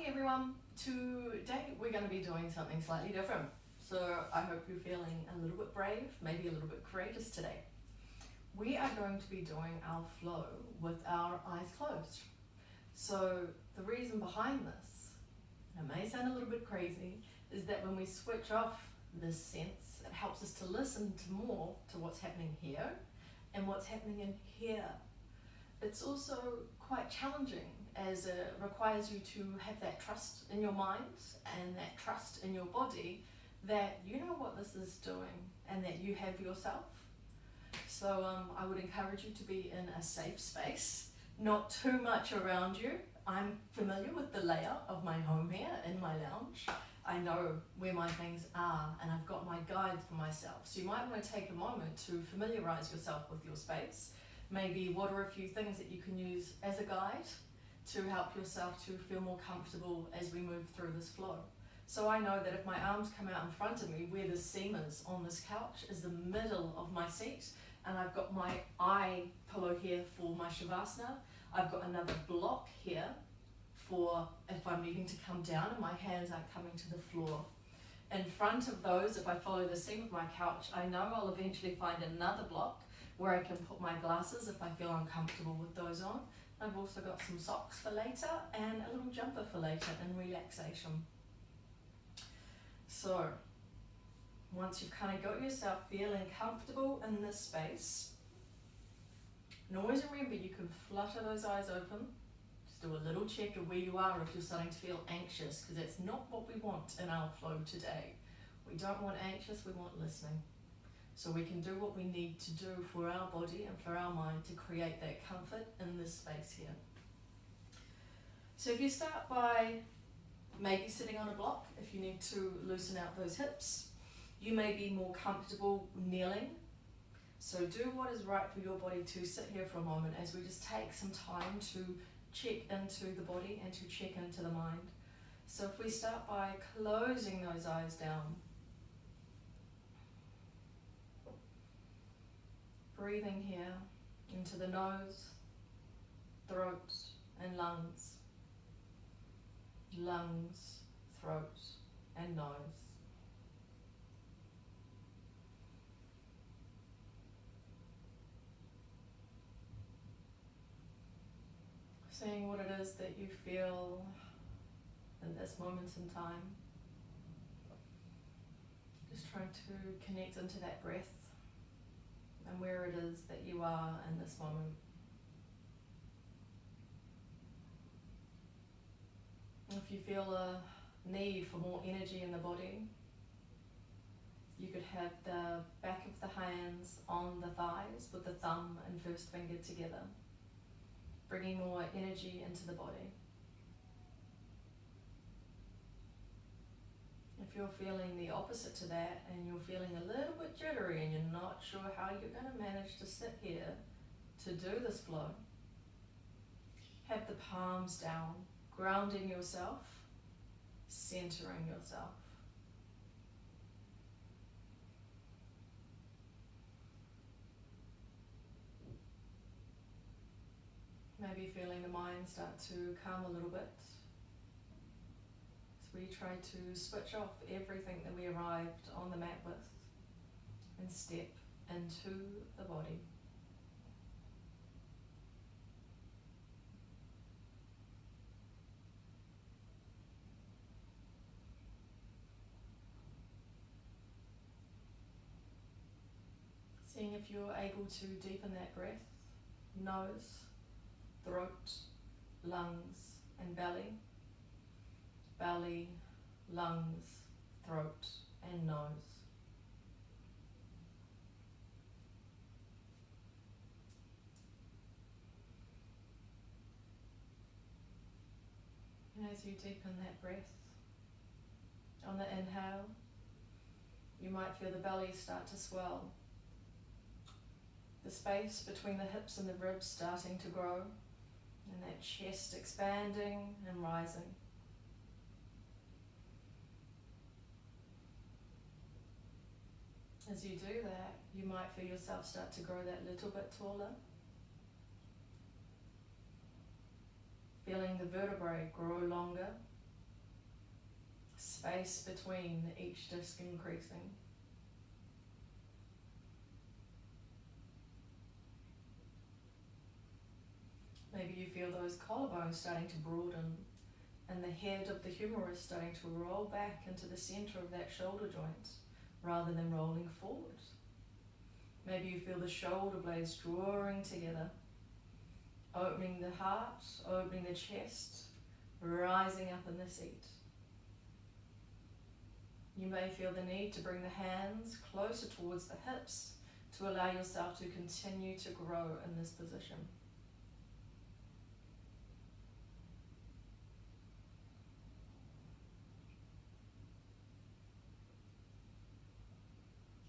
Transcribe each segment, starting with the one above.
morning everyone. Today we're going to be doing something slightly different. So I hope you're feeling a little bit brave, maybe a little bit courageous today. We are going to be doing our flow with our eyes closed. So the reason behind this, and it may sound a little bit crazy, is that when we switch off this sense, it helps us to listen to more to what's happening here and what's happening in here. It's also quite challenging as it requires you to have that trust in your mind and that trust in your body that you know what this is doing and that you have yourself. So I would encourage you to be in a safe space, not too much around you. I'm familiar with the layout of my home here in my lounge. I know where my things are and I've got my guide for myself. So you might want to take a moment to familiarize yourself with your space. Maybe what are a few things that you can use as a guide to help yourself to feel more comfortable as we move through this flow. So I know that if my arms come out in front of me, where the seam is on this couch is the middle of my seat, and I've got my eye pillow here for my Shavasana. I've got another block here for if I'm needing to come down and my hands aren't coming to the floor. In front of those, if I follow the seam of my couch, I know I'll eventually find another block where I can put my glasses if I feel uncomfortable with those on. I've also got some socks for later and a little jumper for later in relaxation. So once you've kind of got yourself feeling comfortable in this space, and always remember you can flutter those eyes open. Just do a little check of where you are if you're starting to feel anxious, because that's not what we want in our flow today. We don't want anxious, we want listening. So we can do what we need to do for our body and for our mind to create that comfort in this space here. So if you start by maybe sitting on a block, if you need to loosen out those hips, you may be more comfortable kneeling. So do what is right for your body to sit here for a moment as we just take some time to check into the body and to check into the mind. So if we start by closing those eyes down, breathing here into the nose, throat and lungs, lungs, throat and nose. Seeing what it is that you feel in this moment in time. Just trying to connect into that breath and where it is that you are in this moment. If you feel a need for more energy in the body, you could have the back of the hands on the thighs with the thumb and first finger together, bringing more energy into the body. If you're feeling the opposite to that and you're feeling a little bit jittery and you're not sure how you're going to manage to sit here to do this flow, have the palms down, grounding yourself, centering yourself. Maybe feeling the mind start to calm a little bit. So we try to switch off everything that we arrived on the mat with and step into the body. Seeing if you're able to deepen that breath, nose, throat, lungs and belly, belly, lungs, throat and nose. And as you deepen that breath, on the inhale, you might feel the belly start to swell. The space between the hips and the ribs starting to grow, and that chest expanding and rising. As you do that, you might feel yourself start to grow that little bit taller. Feeling the vertebrae grow longer space between each disc increasing. Maybe you feel those collarbones starting to broaden and the head of the humerus starting to roll back into the center of that shoulder joint rather than rolling forward. Maybe you feel the shoulder blades drawing together, opening the heart, opening the chest, rising up in the seat. You may feel the need to bring the hands closer towards the hips to allow yourself to continue to grow in this position.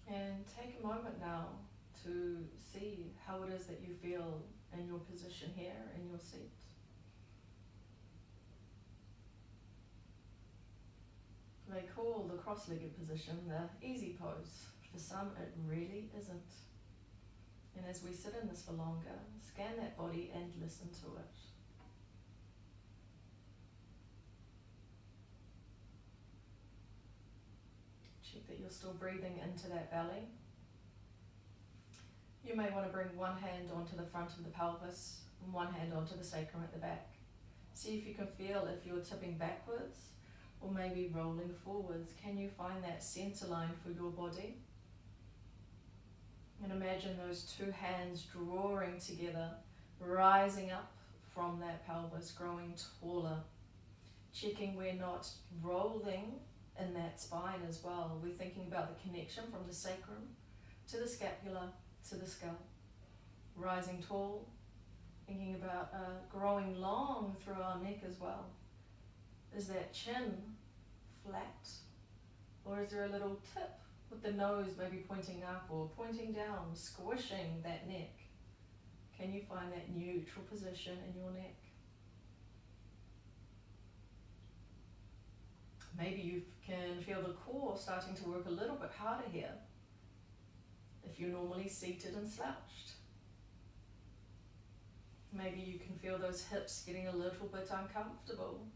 And take a moment now to see how it is that you feel in your position here, in your seat. They call the cross-legged position the easy pose. For some, it really isn't. And as we sit in this for longer, scan that body and listen to it. Check that you're still breathing into that belly. You may want to bring one hand onto the front of the pelvis and one hand onto the sacrum at the back. See if you can feel if you're tipping backwards or maybe rolling forwards. Can you find that center line for your body? And imagine those two hands drawing together, rising up from that pelvis, growing taller. Checking we're not rolling in that spine as well. We're thinking about the connection from the sacrum to the scapula to the skull. Rising tall, thinking about growing long through our neck as well. Is that chin flat, or is there a little tip with the nose maybe pointing up or pointing down, squishing that neck? Can you find that neutral position in your neck? Maybe you can feel the core starting to work a little bit harder here if you're normally seated and slouched. Maybe you can feel those hips getting a little bit uncomfortable.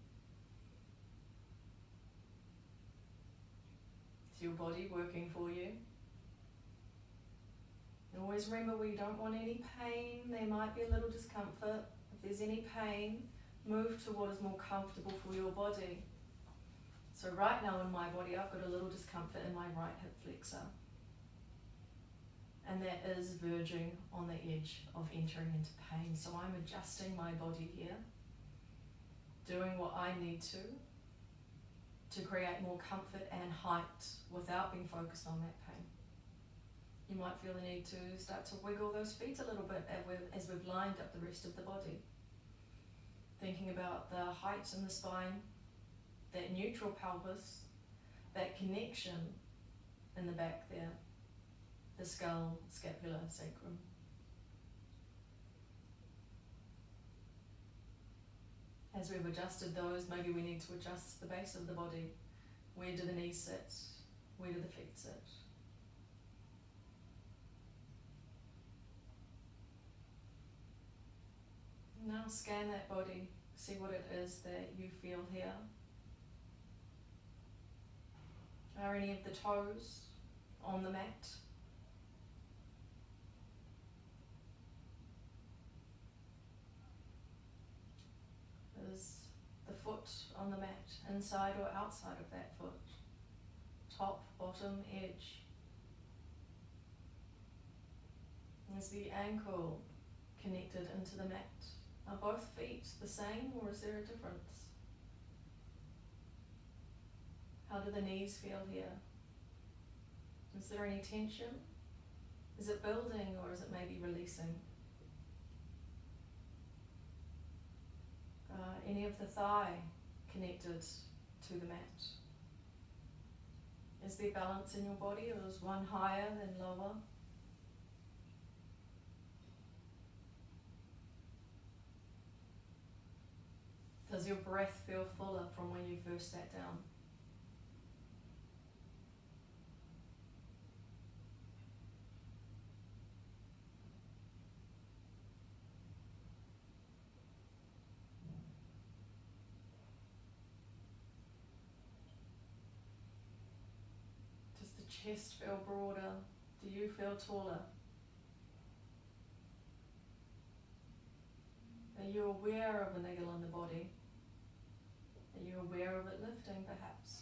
Is your body working for you? And always remember, we don't want any pain. There might be a little discomfort. If there's any pain, move to what is more comfortable for your body. So right now in my body, I've got a little discomfort in my right hip flexor. And that is verging on the edge of entering into pain. So I'm adjusting my body here, doing what I need to create more comfort and height without being focused on that pain. You might feel the need to start to wiggle those feet a little bit as we've lined up the rest of the body. Thinking about the height in the spine, that neutral pelvis, that connection in the back there, the skull, scapula, sacrum. As we've adjusted those, maybe we need to adjust the base of the body. Where do the knees sit? Where do the feet sit? Now scan that body, see what it is that you feel here. Are any of the toes on the mat? Is the foot on the mat inside or outside of that foot? Top, bottom, edge? Is the ankle connected into the mat? Are both feet the same, or is there a difference? How do the knees feel here? Is there any tension? Is it building, or is it maybe releasing? Any of the thigh connected to the mat? Is there balance in your body, or is one higher than lower? Does your breath feel fuller from when you first sat down? chest feel broader? Do you feel taller? Are you aware of a niggle in the body? Are you aware of it lifting perhaps?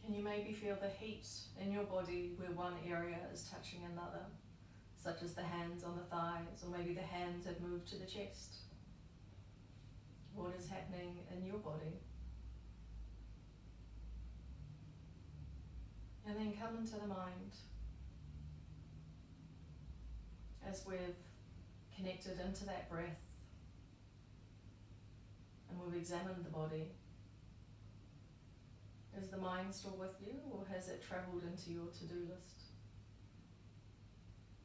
Can you maybe feel the heat in your body where one area is touching another, such as the hands on the thighs, or maybe the hands have moved to the chest? What is happening in your body? And then come into the mind as we've connected into that breath and we've examined the body. Is the mind still with you, or has it travelled into your to-do list?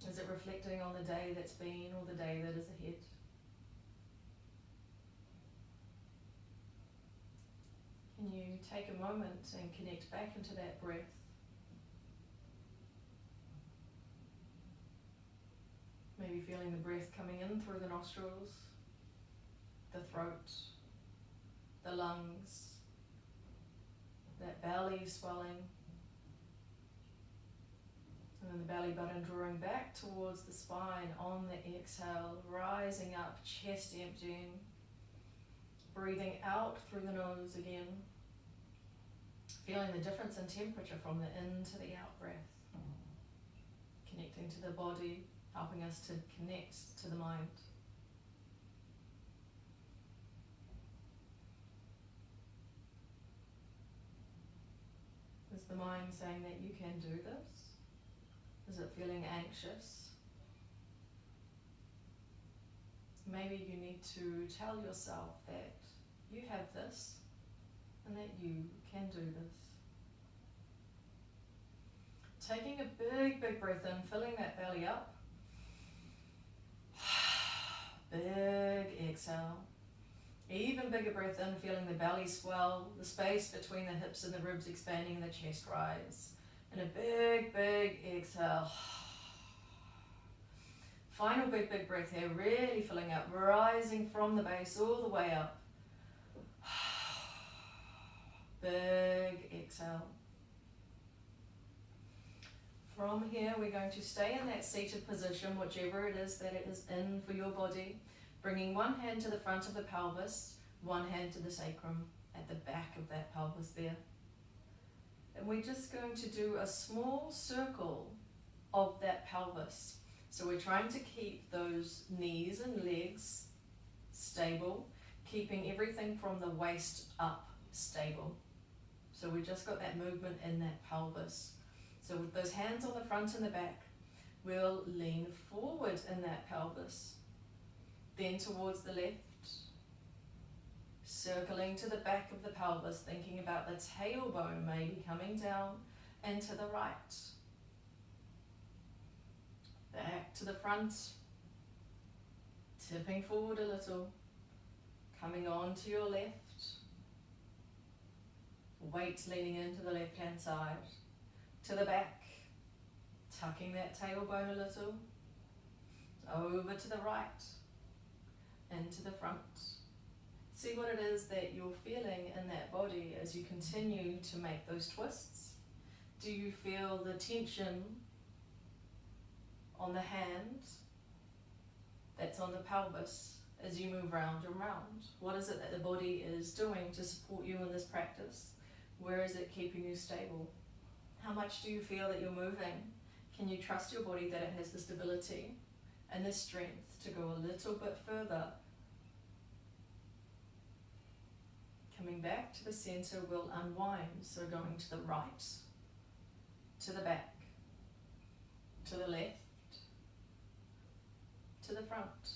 Is it reflecting on the day that's been or the day that is ahead? Can you take a moment and connect back into that breath? Maybe feeling the breath coming in through the nostrils, the throat, the lungs, that belly swelling, and then the belly button drawing back towards the spine on the exhale, rising up, chest emptying, breathing out through the nose again, feeling the difference in temperature from the in to the out breath, connecting to the body, helping us to connect to the mind. Is the mind saying that you can do this? Is it feeling anxious? Maybe you need to tell yourself that you have this and that you can do this. Taking a big, big breath in, filling that belly up. Big exhale. Even bigger breath in, feeling the belly swell, the space between the hips and the ribs expanding, the chest rise. And a big, big exhale. Final big, big breath here, really filling up, rising from the base all the way up. Big exhale. From here, we're going to stay in that seated position, whichever it is that it is in for your body, bringing one hand to the front of the pelvis, one hand to the sacrum at the back of that pelvis there. And we're just going to do a small circle of that pelvis. So we're trying to keep those knees and legs stable, keeping everything from the waist up stable. So we just got that movement in that pelvis. So with those hands on the front and the back, we'll lean forward in that pelvis, then towards the left, circling to the back of the pelvis, thinking about the tailbone maybe coming down, and to the right. Back to the front, tipping forward a little, coming on to your left, weight leaning into the left hand side, to the back, tucking that tailbone a little, over to the right, into the front. See what it is that you're feeling in that body as you continue to make those twists. Do you feel the tension on the hand that's on the pelvis as you move round and round? What is it that the body is doing to support you in this practice? Where is it keeping you stable? How much do you feel that you're moving? Can you trust your body that it has the stability and the strength to go a little bit further? Coming back to the center, we'll unwind. So going to the right, to the back, to the left, to the front.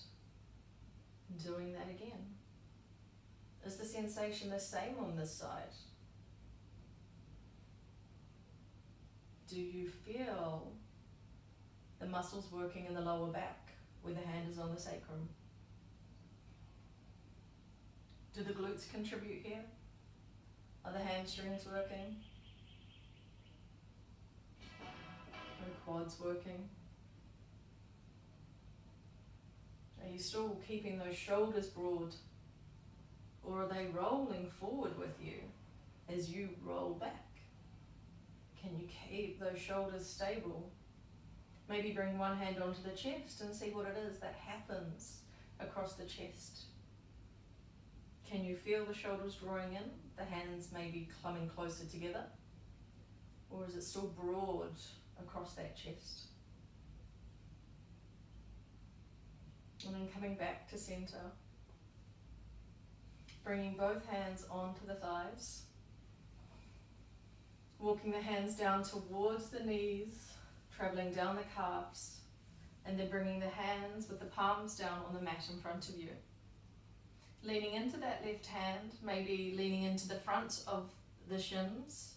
And doing that again. Is the sensation the same on this side? Do you feel the muscles working in the lower back where the hand is on the sacrum? Do the glutes contribute here? Are the hamstrings working? Are the quads working? Are you still keeping those shoulders broad? Or are they rolling forward with you as you roll back. Can you keep those shoulders stable? Maybe bring one hand onto the chest and see what it is that happens across the chest. Can you feel the shoulders drawing in? The hands maybe coming closer together? Or is it still broad across that chest? And then coming back to center. Bringing both hands onto the thighs. Walking the hands down towards the knees, traveling down the calves, and then bringing the hands with the palms down on the mat in front of you. Leaning into that left hand, maybe leaning into the front of the shins,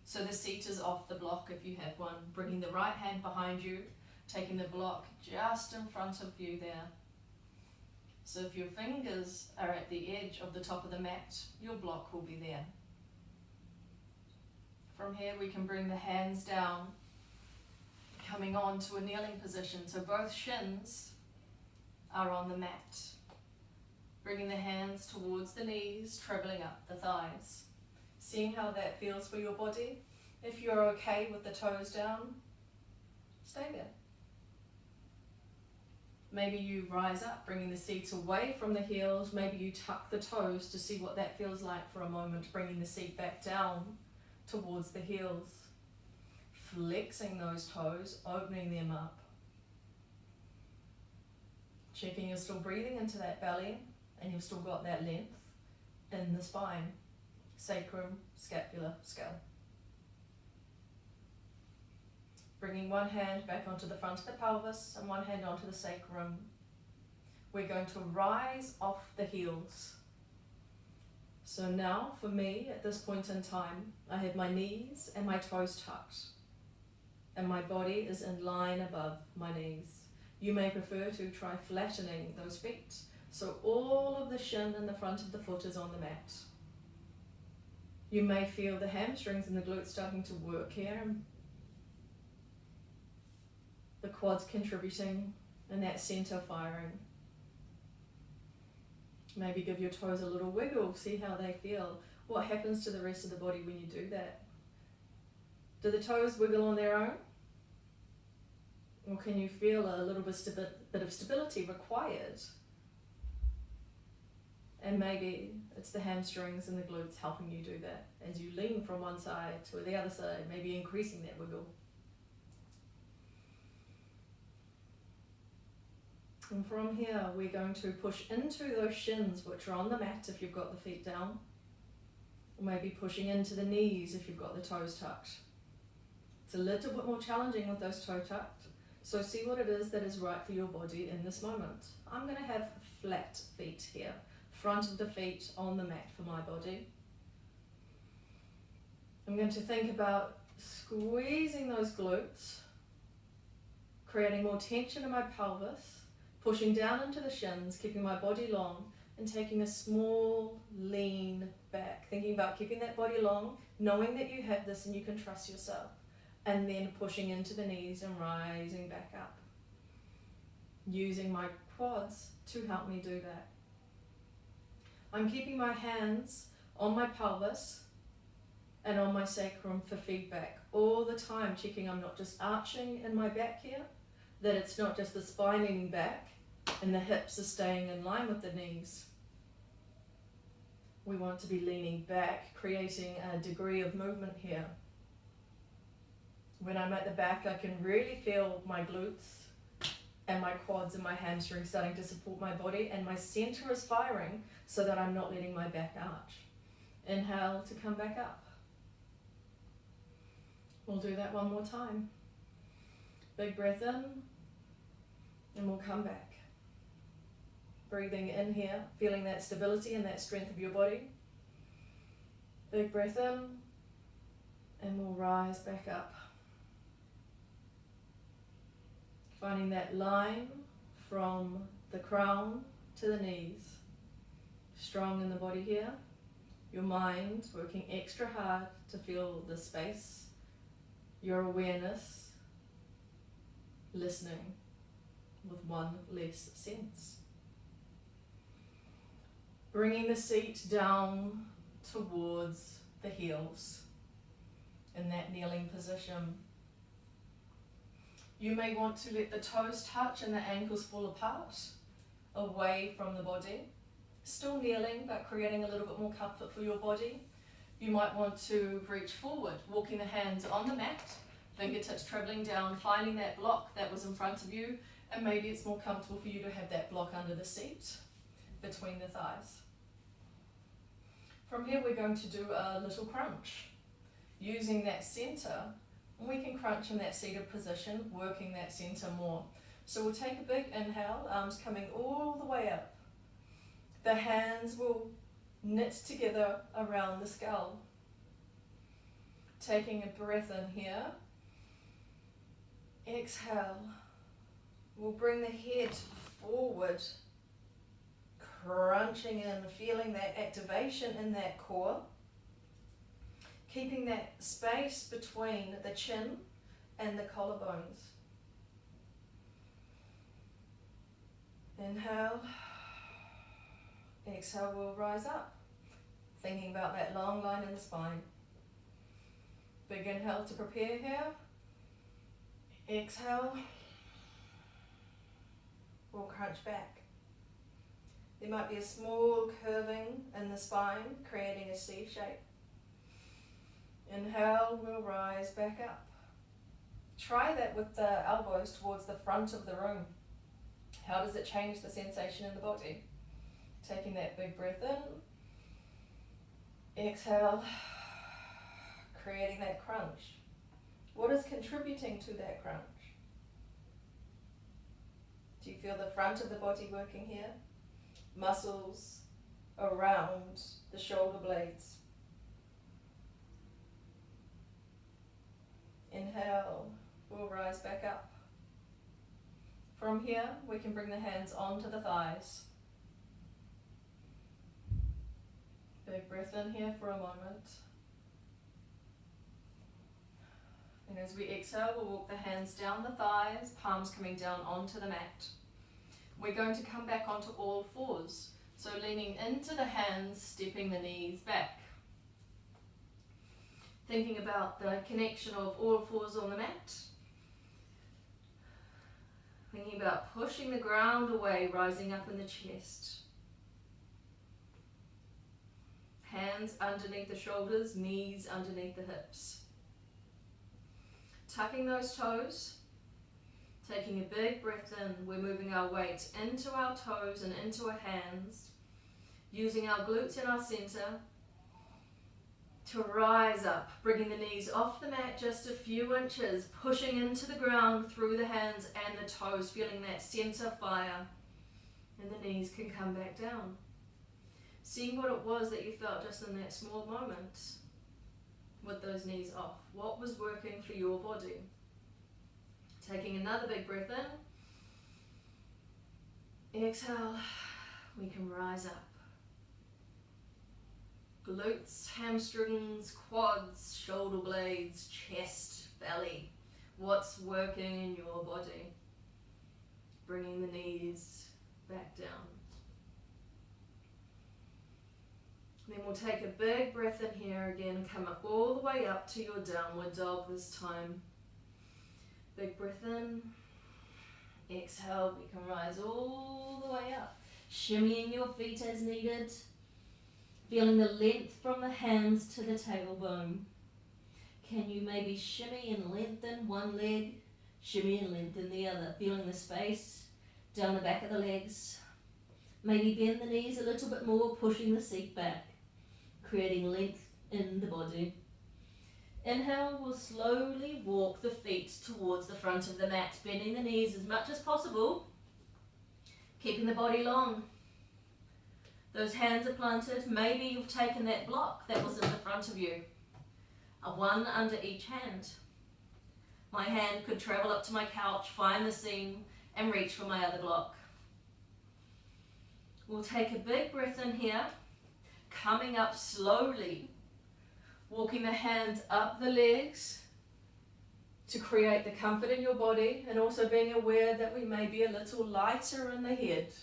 so the seat is off the block if you have one. Bringing the right hand behind you, taking the block just in front of you there. So if your fingers are at the edge of the top of the mat, your block will be there. From here we can bring the hands down, coming on to a kneeling position. So both shins are on the mat. Bringing the hands towards the knees, traveling up the thighs. Seeing how that feels for your body. If you're okay with the toes down, stay there. Maybe you rise up, bringing the seat away from the heels. Maybe you tuck the toes to see what that feels like for a moment, bringing the seat back down towards the heels. Flexing those toes, opening them up. Checking you're still breathing into that belly and you've still got that length in the spine. Sacrum, scapula, skull. Bringing one hand back onto the front of the pelvis and one hand onto the sacrum. We're going to rise off the heels. So now, for me, at this point in time, I have my knees and my toes tucked, and my body is in line above my knees. You may prefer to try flattening those feet, so all of the shin in the front of the foot is on the mat. You may feel the hamstrings and the glutes starting to work here, the quads contributing, and that center firing. Maybe give your toes a little wiggle, see how they feel. What happens to the rest of the body when you do that? Do the toes wiggle on their own? Or can you feel a little bit of stability required? And maybe it's the hamstrings and the glutes helping you do that. As you lean from one side to the other side, maybe increasing that wiggle. And from here, we're going to push into those shins, which are on the mat if you've got the feet down. Or maybe pushing into the knees if you've got the toes tucked. It's a little bit more challenging with those toes tucked. So see what it is that is right for your body in this moment. I'm going to have flat feet here. Front of the feet on the mat for my body. I'm going to think about squeezing those glutes, creating more tension in my pelvis, pushing down into the shins, keeping my body long, and taking a small lean back. Thinking about keeping that body long, knowing that you have this and you can trust yourself. And then pushing into the knees and rising back up. Using my quads to help me do that. I'm keeping my hands on my pelvis and on my sacrum for feedback all the time, checking I'm not just arching in my back here, that it's not just the spine leaning back and the hips are staying in line with the knees. We want to be leaning back, creating a degree of movement here. When I'm at the back, I can really feel my glutes and my quads and my hamstrings starting to support my body, and my center is firing so that I'm not letting my back arch. Inhale to come back up. We'll do that one more time. Big breath in, and we'll come back. Breathing in here, feeling that stability and that strength of your body. Big breath in, and we'll rise back up. Finding that line from the crown to the knees. Strong in the body here. Your mind working extra hard to feel the space. Your awareness listening with one less sense. Bringing the seat down towards the heels in that kneeling position. You may want to let the toes touch and the ankles fall apart, away from the body. Still kneeling, but creating a little bit more comfort for your body. You might want to reach forward, walking the hands on the mat, fingertips traveling down, finding that block that was in front of you, and maybe it's more comfortable for you to have that block under the seat, between the thighs. From here we're going to do a little crunch, using that center. We can crunch in that seated position, working that center more. So we'll take a big inhale, arms coming all the way up. The hands will knit together around the skull. Taking a breath in here. Exhale. We'll bring the head forward, crunching in, feeling that activation in that core. Keeping that space between the chin and the collarbones. Inhale. Exhale, we'll rise up. Thinking about that long line in the spine. Big inhale to prepare here. Exhale. We'll crunch back. There might be a small curving in the spine, creating a C shape. Inhale, we'll rise back up. Try that with the elbows towards the front of the room. How does it change the sensation in the body? Taking that big breath in. Exhale, creating that crunch. What is contributing to that crunch? Do you feel the front of the body working here? Muscles around the shoulder blades. Inhale, we'll rise back up. From here, we can bring the hands onto the thighs. Big breath in here for a moment. And as we exhale, we'll walk the hands down the thighs, palms coming down onto the mat. We're going to come back onto all fours. So leaning into the hands, stepping the knees back. Thinking about the connection of all fours on the mat. Thinking about pushing the ground away, rising up in the chest. Hands underneath the shoulders, knees underneath the hips. Tucking those toes. Taking a big breath in, we're moving our weight into our toes and into our hands. Using our glutes in our center to rise up, bringing the knees off the mat just a few inches, pushing into the ground through the hands and the toes, feeling that center fire, and the knees can come back down. Seeing what it was that you felt just in that small moment with those knees off. What was working for your body? Taking another big breath in. Exhale, we can rise up. Glutes, hamstrings, quads, shoulder blades, chest, belly. What's working in your body? Bringing the knees back down. Then we'll take a big breath in here again, come up all the way up to your downward dog this time. Big breath in. Exhale, we can rise all the way up. Shimmying your feet as needed. Feeling the length from the hands to the tailbone. Can you maybe shimmy and lengthen one leg, shimmy and lengthen the other, feeling the space down the back of the legs. Maybe bend the knees a little bit more, pushing the seat back, creating length in the body. Inhale, we'll slowly walk the feet towards the front of the mat, bending the knees as much as possible, keeping the body long. Those hands are planted. Maybe you've taken that block that was in the front of you. A one under each hand. My hand could travel up to my couch, find the seam, and reach for my other block. We'll take a big breath in here, coming up slowly, walking the hands up the legs to create the comfort in your body, and also being aware that we may be a little lighter in the head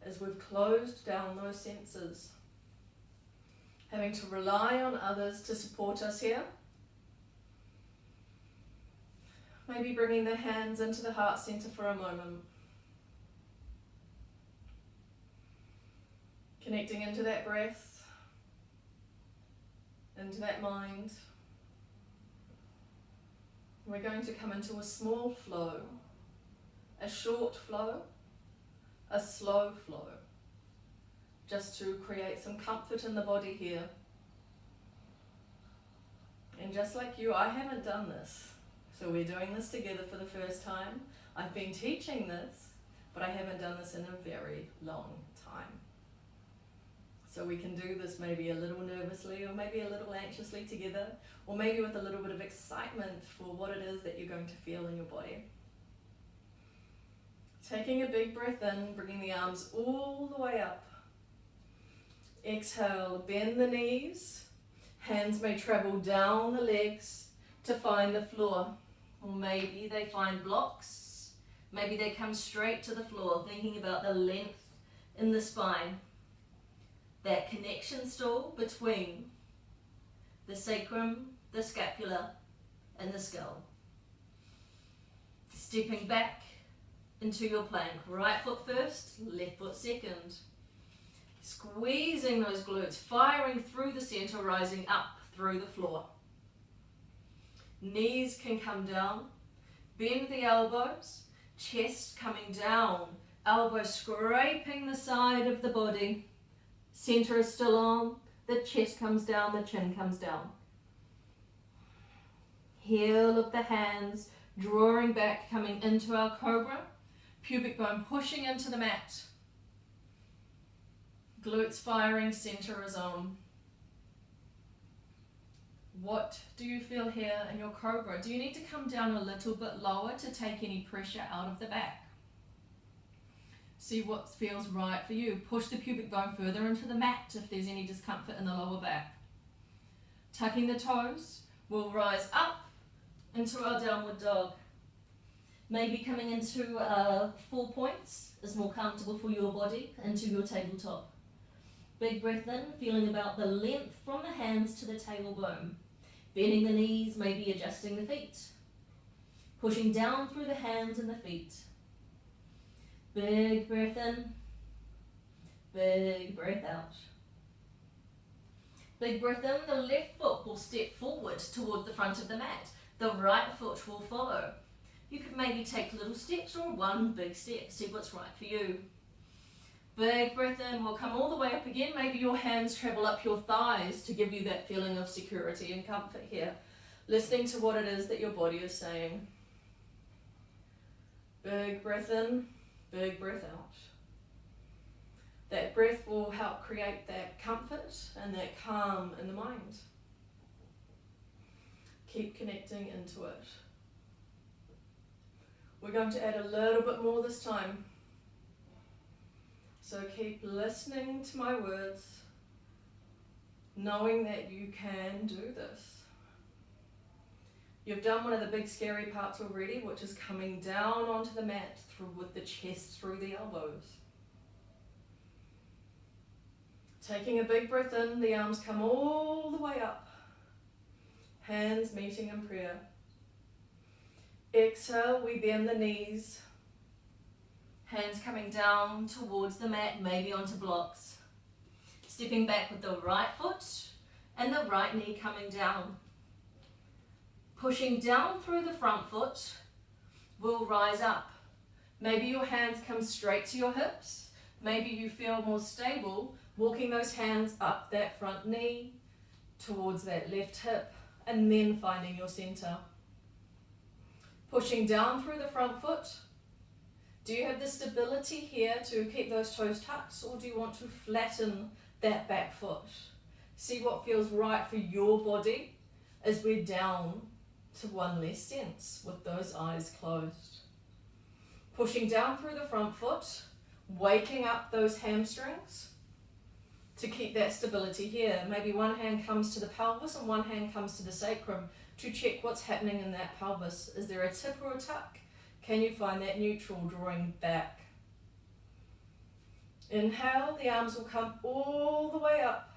as we've closed down those senses. having to rely on others to support us here. Maybe bringing the hands into the heart center for a moment. Connecting into that breath, into that mind. We're going to come into a small flow, a short flow, a slow flow, just to create some comfort in the body here. And just like you, I haven't done this. So we're doing this together for the first time. I've been teaching this, but I haven't done this in a very long time. So we can do this maybe a little nervously, or maybe a little anxiously together, or maybe with a little bit of excitement for what it is that you're going to feel in your body. Taking a big breath in, bringing the arms all the way up. Exhale, bend the knees. Hands may travel down the legs to find the floor. Or maybe they find blocks. Maybe they come straight to the floor, thinking about the length in the spine. That connection still between the sacrum, the scapula, and the skull. Stepping back into your plank. Right foot first, left foot second. Squeezing those glutes, firing through the center, rising up through the floor. Knees can come down. Bend the elbows, chest coming down, elbows scraping the side of the body. Center is still on, the chest comes down, the chin comes down. Heel of the hands, drawing back, coming into our cobra. Pubic bone pushing into the mat. Glutes firing, center is on. What do you feel here in your cobra? Do you need to come down a little bit lower to take any pressure out of the back? See what feels right for you. Push the pubic bone further into the mat if there's any discomfort in the lower back. Tucking the toes, we'll rise up into our downward dog. Maybe coming into 4 points is more comfortable for your body, into your tabletop. Big breath in, feeling about the length from the hands to the tailbone. Bending the knees, maybe adjusting the feet. Pushing down through the hands and the feet. Big breath in, big breath out. Big breath in, the left foot will step forward toward the front of the mat. The right foot will follow. You could maybe take little steps or one big step, see what's right for you. Big breath in, we'll come all the way up again. Maybe your hands travel up your thighs to give you that feeling of security and comfort here. Listening to what it is that your body is saying. Big breath in, big breath out. That breath will help create that comfort and that calm in the mind. Keep connecting into it. We're going to add a little bit more this time. So keep listening to my words, knowing that you can do this. You've done one of the big scary parts already, which is coming down onto the mat with the chest through the elbows. Taking a big breath in, the arms come all the way up. Hands meeting in prayer. Exhale, we bend the knees. Hands coming down towards the mat, maybe onto blocks. Stepping back with the right foot and the right knee coming down. Pushing down through the front foot, we'll rise up. Maybe your hands come straight to your hips. Maybe you feel more stable walking those hands up that front knee towards that left hip and then finding your center. Pushing down through the front foot. Do you have the stability here to keep those toes tucked, or do you want to flatten that back foot? See what feels right for your body as we're down to one less sense with those eyes closed. Pushing down through the front foot, waking up those hamstrings to keep that stability here. Maybe one hand comes to the pelvis and one hand comes to the sacrum to check what's happening in that pelvis. Is there a tip or a tuck? Can you find that neutral drawing back? Inhale, the arms will come all the way up.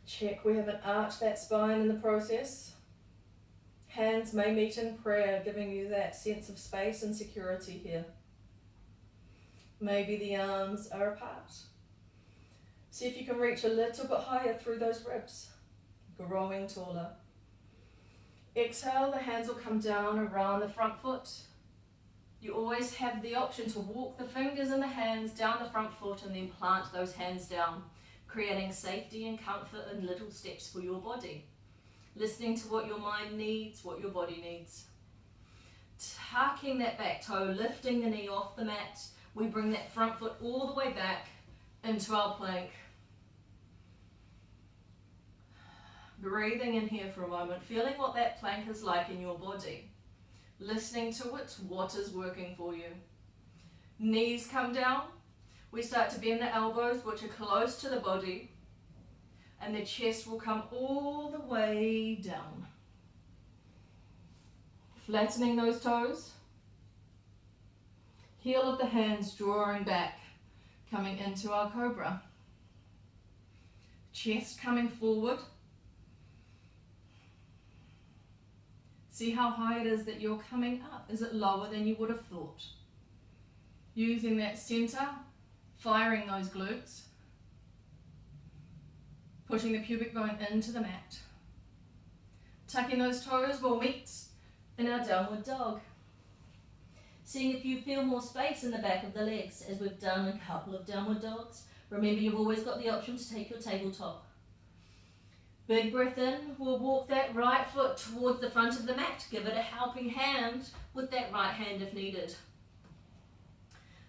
Check we haven't arched that spine in the process. Hands may meet in prayer, giving you that sense of space and security here. Maybe the arms are apart. See if you can reach a little bit higher through those ribs, growing taller. Exhale, the hands will come down around the front foot. You always have the option to walk the fingers and the hands down the front foot and then plant those hands down, creating safety and comfort in little steps for your body. Listening to what your mind needs, what your body needs. Tucking that back toe, lifting the knee off the mat. We bring that front foot all the way back into our plank. Breathing in here for a moment, feeling what that plank is like in your body. Listening to it, what is working for you. Knees come down. We start to bend the elbows, which are close to the body. And the chest will come all the way down. Flattening those toes. Heel of the hands drawing back, coming into our cobra. Chest coming forward. See how high it is that you're coming up. Is it lower than you would have thought? Using that center, firing those glutes. Pushing the pubic bone into the mat. Tucking those toes, we'll meet in our downward dog. Seeing if you feel more space in the back of the legs, as we've done a couple of downward dogs. Remember, you've always got the option to take your tabletop. Big breath in, we'll walk that right foot towards the front of the mat. Give it a helping hand with that right hand if needed.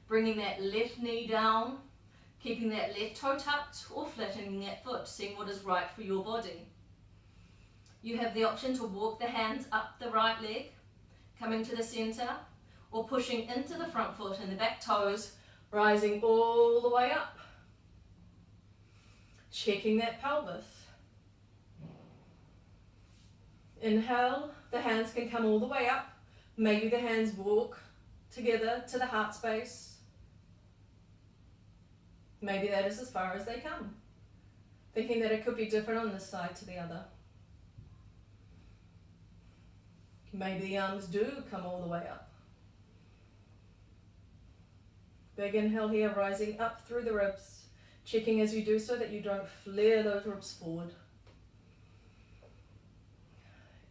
Bringing that left knee down, keeping that left toe tucked or flattening that foot, seeing what is right for your body. You have the option to walk the hands up the right leg, coming to the center, or pushing into the front foot and the back toes, rising all the way up. Checking that pelvis. Inhale, the hands can come all the way up. Maybe the hands walk together to the heart space. Maybe that is as far as they come. Thinking that it could be different on this side to the other. Maybe the arms do come all the way up. Big inhale here, rising up through the ribs. Checking as you do so that you don't flare those ribs forward.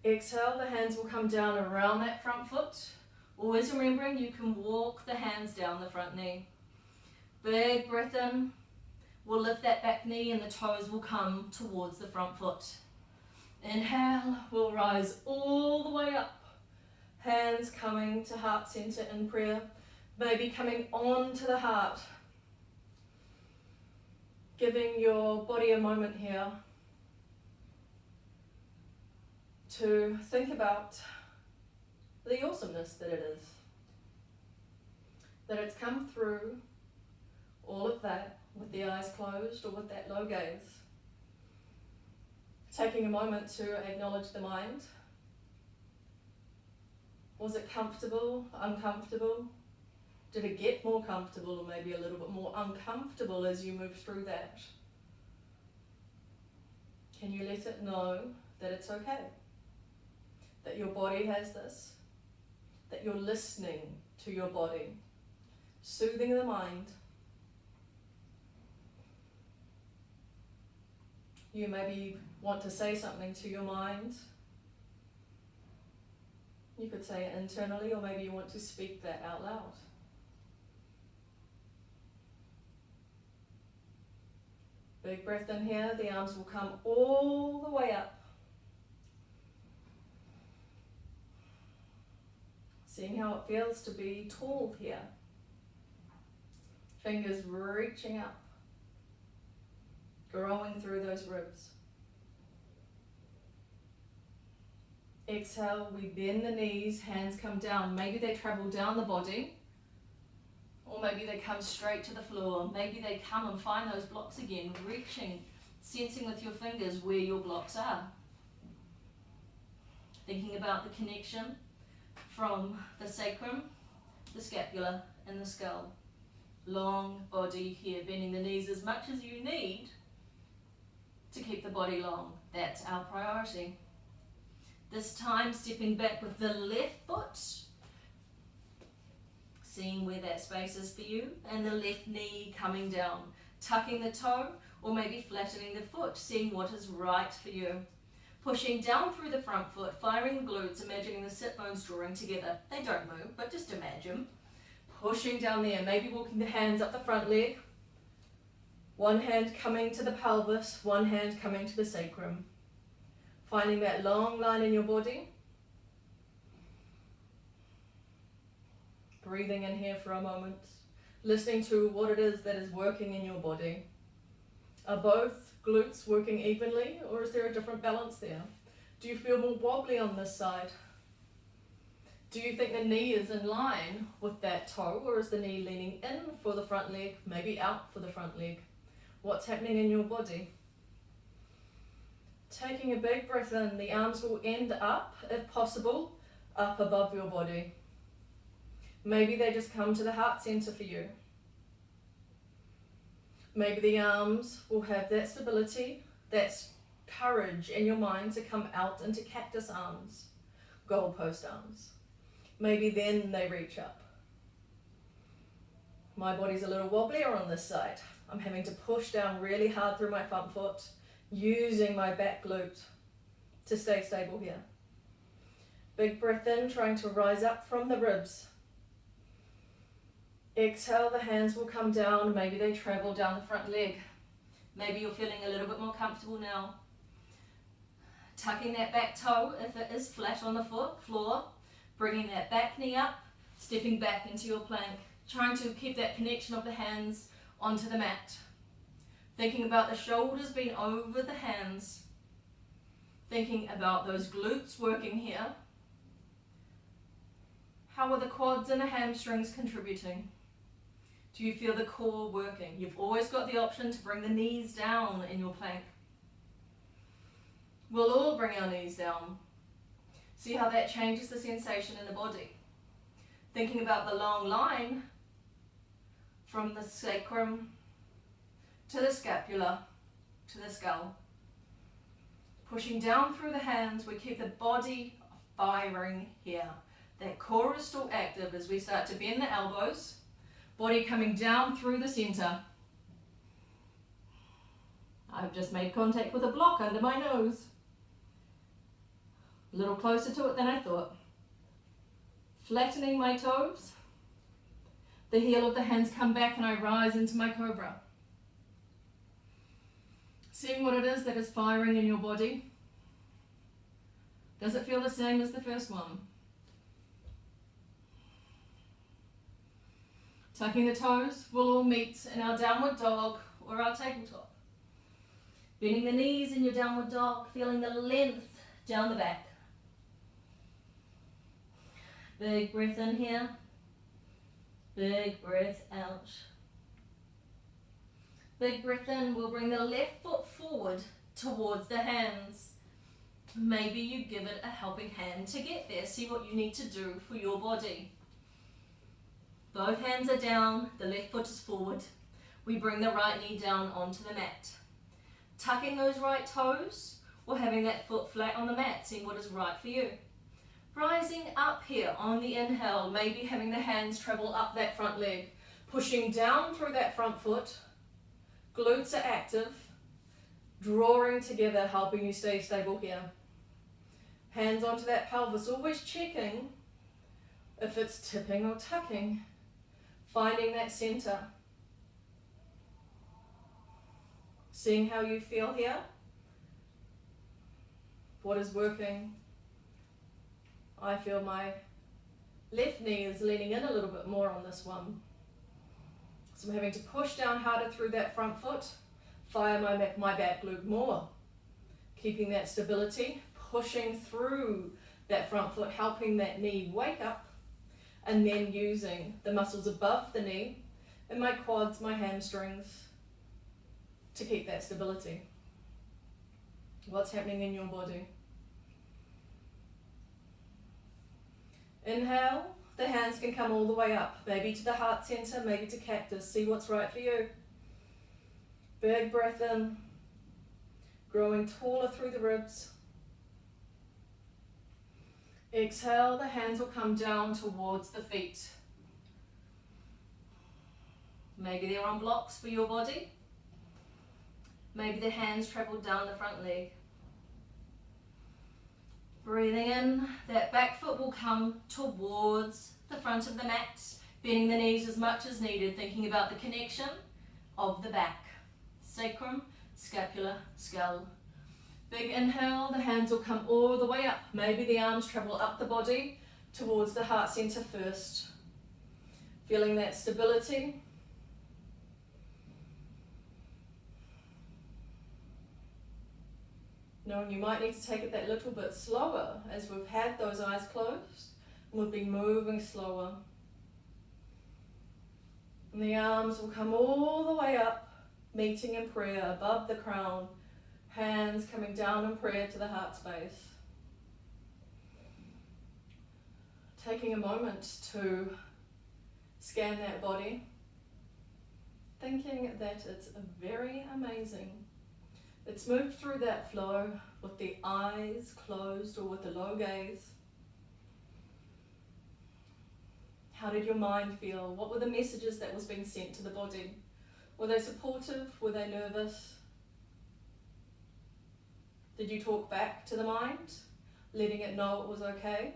Exhale, the hands will come down around that front foot. Always remembering you can walk the hands down the front knee. Big breath in. We'll lift that back knee and the toes will come towards the front foot. Inhale, we'll rise all the way up. Hands coming to heart center in prayer. Maybe coming onto the heart. Giving your body a moment here to think about the awesomeness that it is. That it's come through all of that with the eyes closed or with that low gaze. Taking a moment to acknowledge the mind. Was it comfortable, uncomfortable? Did it get more comfortable or maybe a little bit more uncomfortable as you move through that? Can you let it know that it's okay? That your body has this? That you're listening to your body? Soothing the mind. You maybe want to say something to your mind. You could say it internally, or maybe you want to speak that out loud. Big breath in here, the arms will come all the way up. Seeing how it feels to be tall here. Fingers reaching up. Growing through those ribs. Exhale, we bend the knees, hands come down. Maybe they travel down the body. Or maybe they come straight to the floor. Maybe they come and find those blocks again, reaching, sensing with your fingers where your blocks are. Thinking about the connection from the sacrum, the scapula, and the skull. Long body here, bending the knees as much as you need to keep the body long. That's our priority. This time, stepping back with the left foot, seeing where that space is for you, and the left knee coming down, tucking the toe, or maybe flattening the foot, seeing what is right for you. Pushing down through the front foot, firing the glutes, imagining the sit bones drawing together. They don't move, but just imagine. Pushing down there, maybe walking the hands up the front leg. One hand coming to the pelvis, one hand coming to the sacrum. Finding that long line in your body. Breathing in here for a moment. Listening to what it is that is working in your body. Are both glutes working evenly, or is there a different balance there? Do you feel more wobbly on this side? Do you think the knee is in line with that toe, or is the knee leaning in for the front leg, maybe out for the front leg? What's happening in your body? Taking a big breath in, the arms will end up, if possible, up above your body. Maybe they just come to the heart center for you. Maybe the arms will have that stability, that courage in your mind to come out into cactus arms, goalpost arms. Maybe then they reach up. My body's a little wobblier on this side. I'm having to push down really hard through my front foot, using my back glute to stay stable here. Big breath in, trying to rise up from the ribs. Exhale, the hands will come down. Maybe they travel down the front leg. Maybe you're feeling a little bit more comfortable now. Tucking that back toe if it is flat on the floor. Bringing that back knee up. Stepping back into your plank. Trying to keep that connection of the hands onto the mat. Thinking about the shoulders being over the hands. Thinking about those glutes working here. How are the quads and the hamstrings contributing? Do you feel the core working? You've always got the option to bring the knees down in your plank. We'll all bring our knees down. See how that changes the sensation in the body. Thinking about the long line from the sacrum to the scapula to the skull. Pushing down through the hands, we keep the body firing here. That core is still active as we start to bend the elbows. Body coming down through the center. I've just made contact with a block under my nose. A little closer to it than I thought. Flattening my toes. The heel of the hands come back and I rise into my cobra. Seeing what it is that is firing in your body. Does it feel the same as the first one? Tucking the toes, we'll all meet in our downward dog or our tabletop. Bending the knees in your downward dog, feeling the length down the back. Big breath in here. Big breath out. Big breath in, we'll bring the left foot forward towards the hands. Maybe you give it a helping hand to get there. See what you need to do for your body. Both hands are down, the left foot is forward. We bring the right knee down onto the mat. Tucking those right toes or having that foot flat on the mat, seeing what is right for you. Rising up here on the inhale, maybe having the hands travel up that front leg. Pushing down through that front foot. Glutes are active. Drawing together, helping you stay stable here. Hands onto that pelvis, always checking if it's tipping or tucking. Finding that center. Seeing how you feel here. What is working? I feel my left knee is leaning in a little bit more on this one. So I'm having to push down harder through that front foot. Fire my back glute more. Keeping that stability. Pushing through that front foot, helping that knee wake up. And then using the muscles above the knee and my quads, my hamstrings to keep that stability. What's happening in your body? Inhale, the hands can come all the way up, maybe to the heart center, maybe to cactus. See what's right for you. Big breath in. growing taller through the ribs. Exhale, the hands will come down towards the feet. Maybe they're on blocks for your body. Maybe the hands travel down the front leg. Breathing in, that back foot will come towards the front of the mat, bending the knees as much as needed, thinking about the connection of the back. Sacrum, scapula, skull. Big inhale, the hands will come all the way up. Maybe the arms travel up the body towards the heart center first. Feeling that stability. Knowing you might need to take it that little bit slower as we've had those eyes closed and we've been moving slower. And the arms will come all the way up, meeting in prayer above the crown. Hands coming down in prayer to the heart space. Taking a moment to scan that body, thinking that it's very amazing. It's moved through that flow with the eyes closed or with the low gaze. How did your mind feel? What were the messages that was being sent to the body? Were they supportive? Were they nervous? Did you talk back to the mind, letting it know it was okay?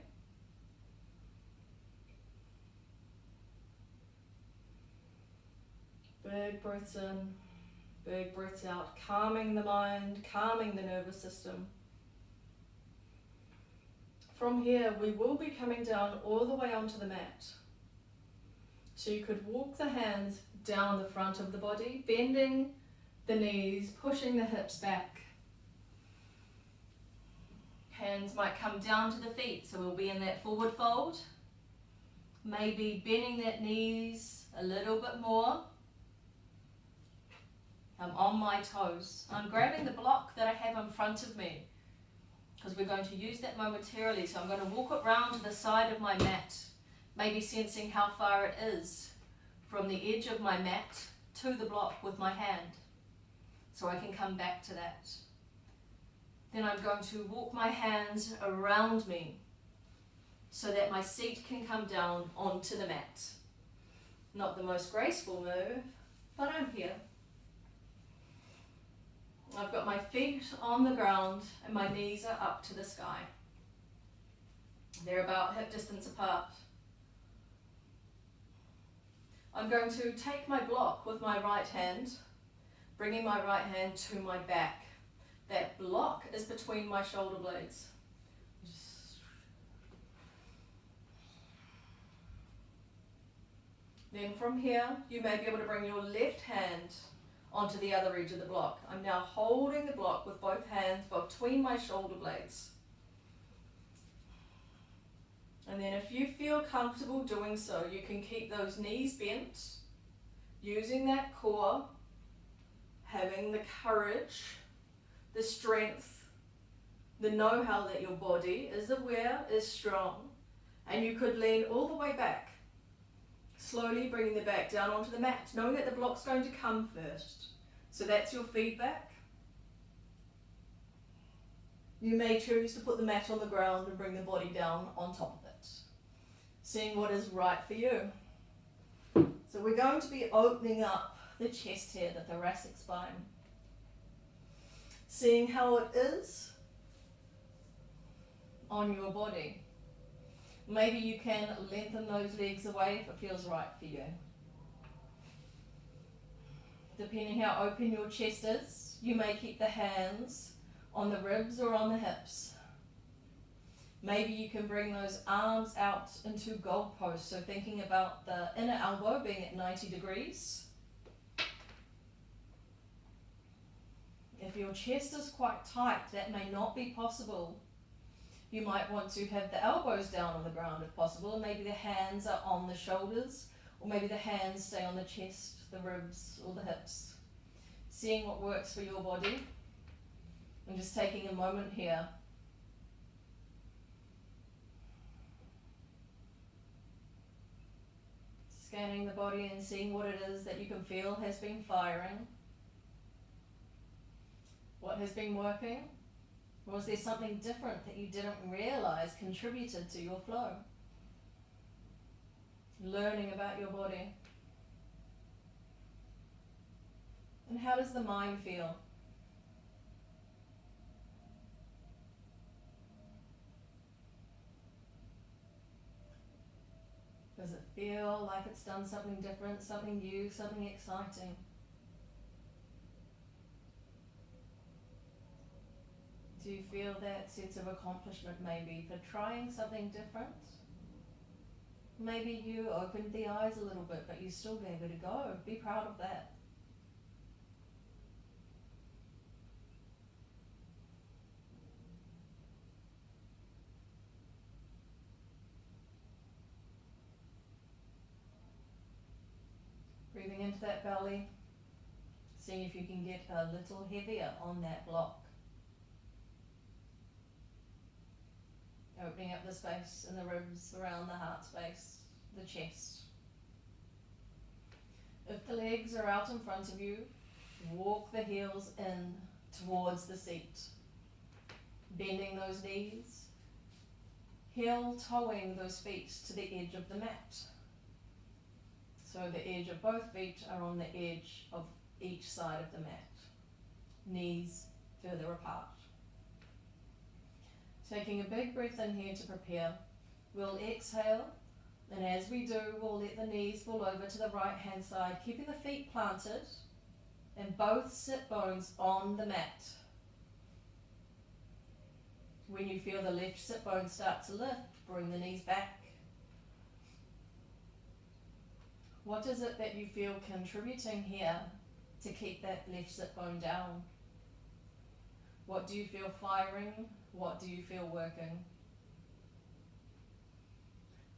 Big breaths in, big breaths out, calming the mind, calming the nervous system. From here, we will be coming down all the way onto the mat. So you could walk the hands down the front of the body, bending the knees, pushing the hips back. Hands might come down to the feet, so we'll be in that forward fold. Maybe bending that knees a little bit more. I'm on my toes. I'm grabbing the block that I have in front of me because we're going to use that momentarily. So I'm going to walk around to the side of my mat, maybe sensing how far it is from the edge of my mat to the block with my hand, so I can come back to that. Then I'm going to walk my hands around me so that my seat can come down onto the mat. Not the most graceful move, but I'm here. I've got my feet on the ground and my knees are up to the sky. They're about hip distance apart. I'm going to take my block with my right hand, bringing my right hand to my back. That block is between my shoulder blades. Then from here, you may be able to bring your left hand onto the other edge of the block. I'm now holding the block with both hands between my shoulder blades. And then if you feel comfortable doing so, you can keep those knees bent, using that core, having the courage, the strength, the know-how that your body is aware, is strong, and you could lean all the way back, slowly bringing the back down onto the mat, knowing that the block's going to come first. So that's your feedback. You may choose to put the mat on the ground and bring the body down on top of it, seeing what is right for you. So we're going to be opening up the chest here, the thoracic spine. Seeing how it is on your body. Maybe you can lengthen those legs away if it feels right for you. Depending how open your chest is, you may keep the hands on the ribs or on the hips. Maybe you can bring those arms out into goalposts, so thinking about the inner elbow being at 90 degrees. If your chest is quite tight, that may not be possible. You might want to have the elbows down on the ground if possible, and maybe the hands are on the shoulders, or maybe the hands stay on the chest, the ribs, or the hips. Seeing what works for your body, and just taking a moment here. Scanning the body and seeing what it is that you can feel has been firing. What has been working? Or was there something different that you didn't realize contributed to your flow? Learning about your body. And how does the mind feel? Does it feel like it's done something different, something new, something exciting? Do you feel that sense of accomplishment maybe for trying something different? Maybe you opened the eyes a little bit, but you still gave it a go. Be proud of that. Breathing into that belly, seeing if you can get a little heavier on that block. Opening up the space in the ribs, around the heart space, the chest. If the legs are out in front of you, walk the heels in towards the seat. Bending those knees, heel toeing those feet to the edge of the mat. So the edge of both feet are on the edge of each side of the mat. Knees further apart. Taking a big breath in here to prepare. We'll exhale, and as we do, we'll let the knees fall over to the right hand side, keeping the feet planted and both sit bones on the mat. When you feel the left sit bone start to lift, bring the knees back. What is it that you feel contributing here to keep that left sit bone down? What do you feel firing? What do you feel working?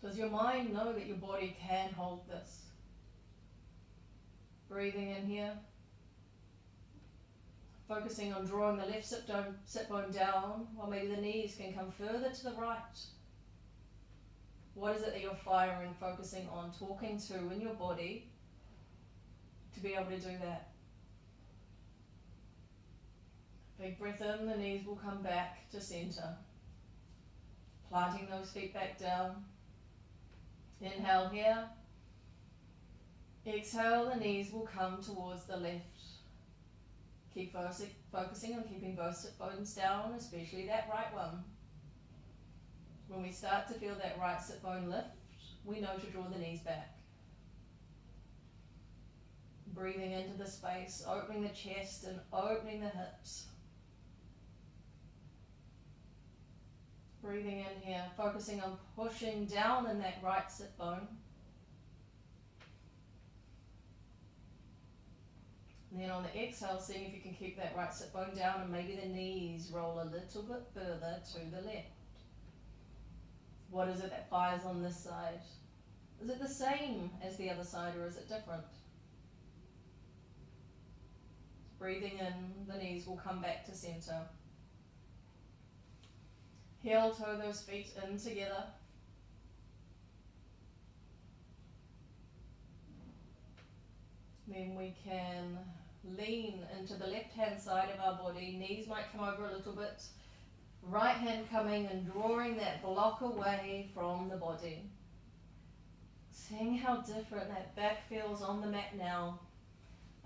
Does your mind know that your body can hold this? Breathing in here. Focusing on drawing the left sit bone down, while maybe the knees can come further to the right. What is it that you're firing, focusing on, talking to in your body to be able to do that? Big breath in, the knees will come back to center. Planting those feet back down. Inhale here. Exhale, the knees will come towards the left. Keep focusing on keeping both sit bones down, especially that right one. When we start to feel that right sit bone lift, we know to draw the knees back. Breathing into the space, opening the chest and opening the hips. Breathing in here, focusing on pushing down in that right sit bone. And then on the exhale, seeing if you can keep that right sit bone down and maybe the knees roll a little bit further to the left. What is it that fires on this side? Is it the same as the other side or is it different? Breathing in, the knees will come back to center. Heel toe those feet in together. Then we can lean into the left hand side of our body. Knees might come over a little bit. Right hand coming and drawing that block away from the body. Seeing how different that back feels on the mat now.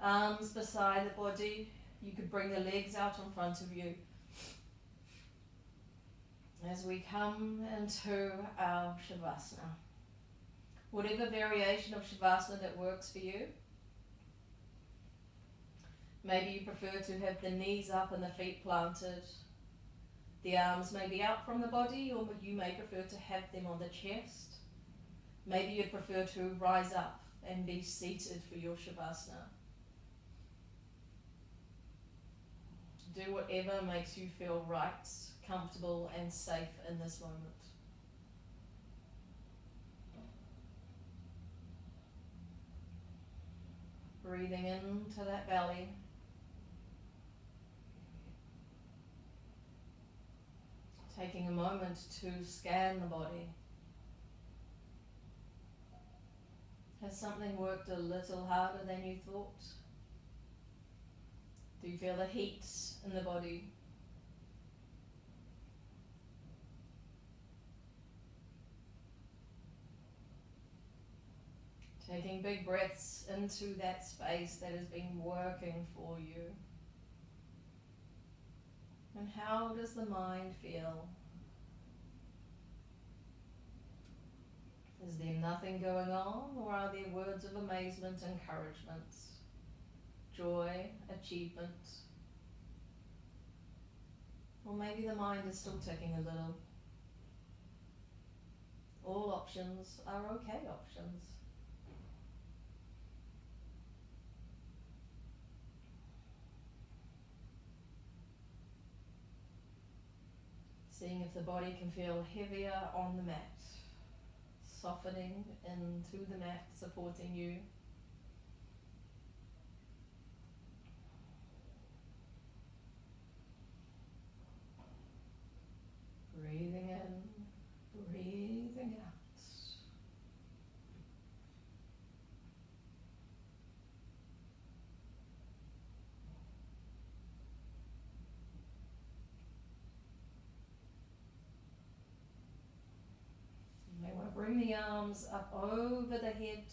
Arms beside the body. You could bring the legs out in front of you. As we come into our Shavasana. Whatever variation of Shavasana that works for you. Maybe you prefer to have the knees up and the feet planted. The arms may be out from the body, or you may prefer to have them on the chest. Maybe you'd prefer to rise up and be seated for your Shavasana. Do whatever makes you feel right, comfortable and safe in this moment. Breathing into that belly. Taking a moment to scan the body. Has something worked a little harder than you thought? Do you feel the heat in the body? Taking big breaths into that space that has been working for you. And how does the mind feel? Is there nothing going on, or are there words of amazement, encouragement, joy, achievement? Or maybe the mind is still ticking a little. All options are okay options. Seeing if the body can feel heavier on the mat, softening into the mat, supporting you. Breathing in, breathing out. You may want to bring the arms up over the head,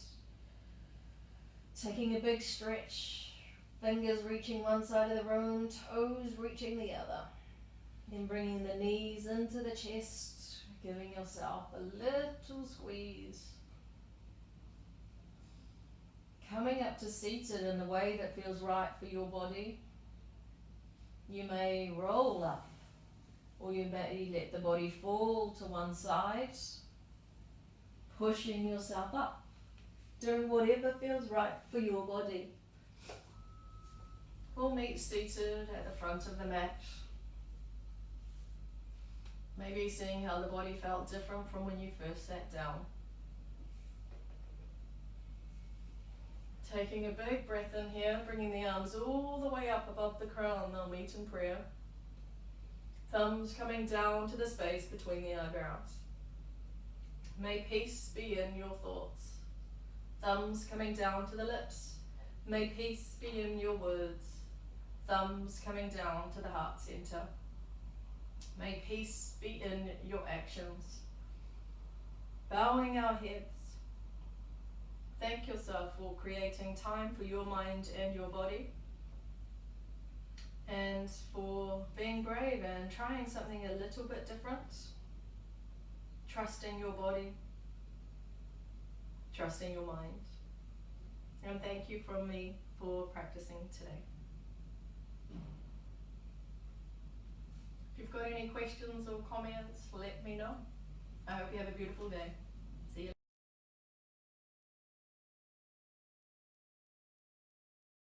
taking a big stretch, fingers reaching one side of the room, toes reaching the other. Then bringing the knees into the chest, giving yourself a little squeeze. Coming up to seated in the way that feels right for your body. You may roll up, or you may let the body fall to one side, pushing yourself up, doing whatever feels right for your body. We'll meet seated at the front of the mat. Maybe seeing how the body felt different from when you first sat down. Taking a big breath in here, bringing the arms all the way up above the crown. They'll meet in prayer. Thumbs coming down to the space between the eyebrows. May peace be in your thoughts. Thumbs coming down to the lips. May peace be in your words. Thumbs coming down to the heart center. May peace be in your actions. Bowing our heads. Thank yourself for creating time for your mind and your body, and for being brave and trying something a little bit different. Trusting your body, trusting your mind. And thank you from me for practicing today. If you've got any questions or comments, let me know. I hope you have a beautiful day.